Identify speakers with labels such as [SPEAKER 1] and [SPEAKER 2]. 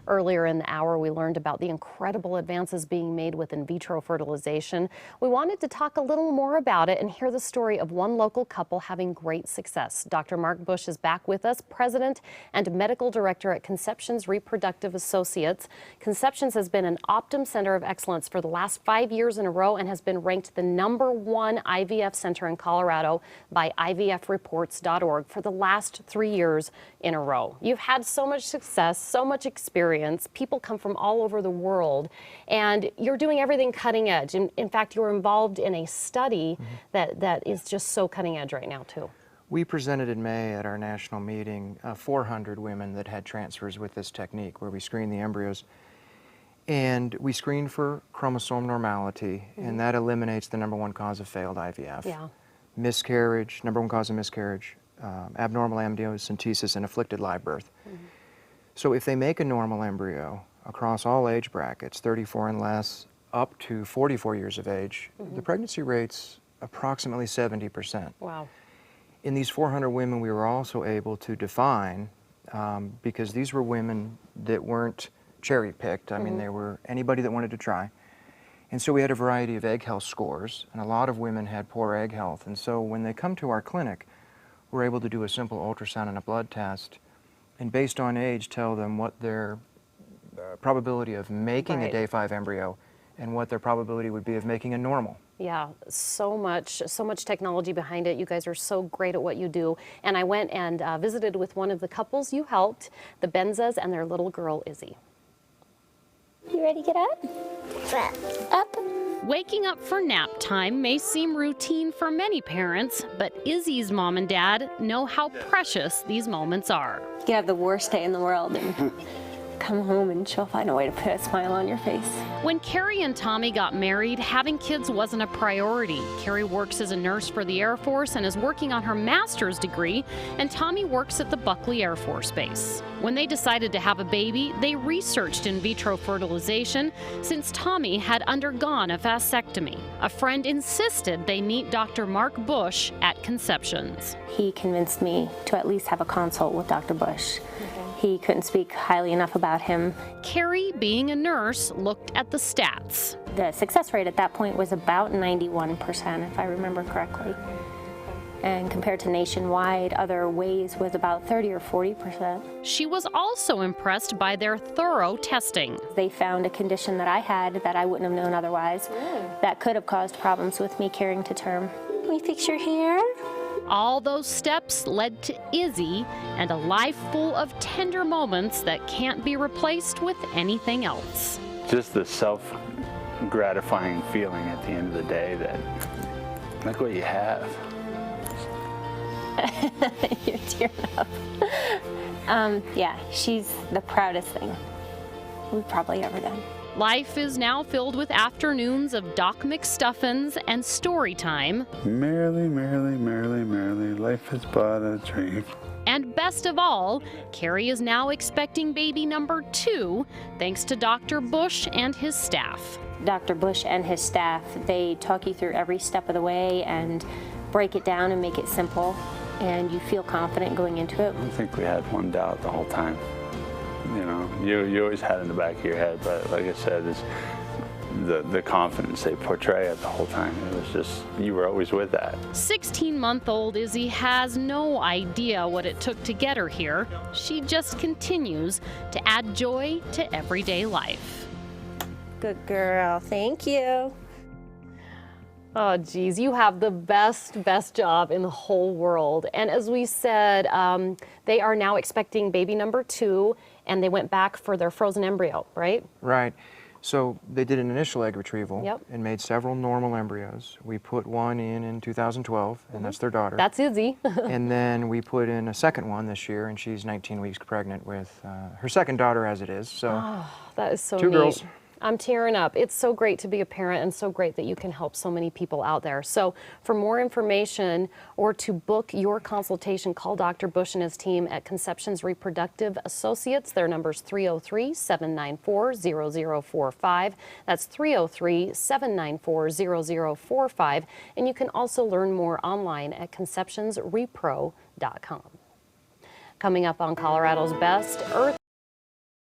[SPEAKER 1] Earlier in the hour, we learned about the incredible advances being made with in vitro fertilization. We wanted to talk a little more about it and hear the story of one local couple having great success. Dr. Mark Bush is back with us, President and Medical Director at Conceptions Reproductive Associates. Conceptions has been an Optum Center of Excellence for the last 5 years in a row and has been ranked the #1 IVF center in Colorado by IVFreports.org for the last 3 years in a row. You've had so much success, so much experience. People come from all over the world, and you're doing everything cutting edge. In fact, you're involved in a study that is just so cutting edge right now, too.
[SPEAKER 2] We presented in May at our national meeting 400 women that had transfers with this technique, where we screen the embryos. And we screen for chromosome normality, and that eliminates the #1 cause of failed IVF.
[SPEAKER 1] Yeah.
[SPEAKER 2] Miscarriage, #1 cause of miscarriage, abnormal amniocentesis, and afflicted live birth. So if they make a normal embryo across all age brackets, 34 and less, up to 44 years of age, the pregnancy rate's approximately 70%.
[SPEAKER 1] Wow.
[SPEAKER 2] In these 400 women, we were also able to define, because these were women that weren't cherry-picked. I mean, they were anybody that wanted to try. And so we had a variety of egg health scores, and a lot of women had poor egg health. And so when they come to our clinic, we're able to do a simple ultrasound and a blood test, and based on age, tell them what their probability of making a day 5 embryo and what their probability would be of making a normal.
[SPEAKER 1] Yeah, so much technology behind it. You guys are so great at what you do. And I went and visited with one of the couples you helped, the Benzas and their little girl, Izzy.
[SPEAKER 3] You ready to get up? Up.
[SPEAKER 4] Waking up for nap time may seem routine for many parents, but Izzy's mom and dad know how precious these moments are.
[SPEAKER 3] You can have the worst day in the world and come home and she'll find a way to put a smile on your face.
[SPEAKER 4] When Carrie and Tommy got married, having kids wasn't a priority. Carrie works as a nurse for the Air Force and is working on her master's degree, and Tommy works at the Buckley Air Force Base. When they decided to have a baby, they researched in vitro fertilization since Tommy had undergone a vasectomy. A friend insisted they meet Dr. Mark Bush at Conceptions.
[SPEAKER 3] He convinced me to at least have a consult with Dr. Bush. He couldn't speak highly enough about him.
[SPEAKER 4] Carrie, being a nurse, looked at the stats.
[SPEAKER 3] The success rate at that point was about 91%, if I remember correctly. And compared to nationwide, other ways was about 30 or 40%.
[SPEAKER 4] She was also impressed by their thorough testing.
[SPEAKER 3] They found a condition that I had that I wouldn't have known otherwise that could have caused problems with me carrying to term. Can we fix your hair?
[SPEAKER 4] All those steps led to Izzy and a life full of tender moments that can't be replaced with anything else.
[SPEAKER 5] Just the self-gratifying feeling at the end of the day that, look what you have.
[SPEAKER 3] You're tearing up. Yeah, she's the proudest thing we've probably ever done.
[SPEAKER 4] Life is now filled with afternoons of Doc McStuffins and story time.
[SPEAKER 5] Merrily, merrily, merrily, merrily, life is but a dream.
[SPEAKER 4] And best of all, Carrie is now expecting baby #2, thanks to Dr. Bush and his staff.
[SPEAKER 3] Dr. Bush and his staff, they talk you through every step of the way and break it down and make it simple, and you feel confident going into it.
[SPEAKER 5] I don't think we had one doubt the whole time. You know, you always had it in the back of your head, but like I said, it's the confidence they portray it the whole time. It was just, you were always with that.
[SPEAKER 4] 16-month-old Izzy has no idea what it took to get her here. She just continues to add joy to everyday life.
[SPEAKER 3] Good girl, thank you.
[SPEAKER 1] Oh, geez, you have the best job in the whole world. And as we said, they are now expecting baby #2, and they went back for their frozen embryo, right?
[SPEAKER 2] Right. So they did an initial egg retrieval and made several normal embryos. We put one in 2012, and that's their daughter.
[SPEAKER 1] That's Izzy.
[SPEAKER 2] And then we put in a second one this year, and she's 19 weeks pregnant with her second daughter as it is. So
[SPEAKER 1] That is so
[SPEAKER 2] two
[SPEAKER 1] neat.
[SPEAKER 2] girls.
[SPEAKER 1] I'm tearing up. It's so great to be a parent and so great that you can help so many people out there. So for more information or to book your consultation, call Dr. Bush and his team at Conceptions Reproductive Associates. Their number's 303-794-0045. That's 303-794-0045. And you can also learn more online at conceptionsrepro.com. Coming up on Colorado's Best, Earth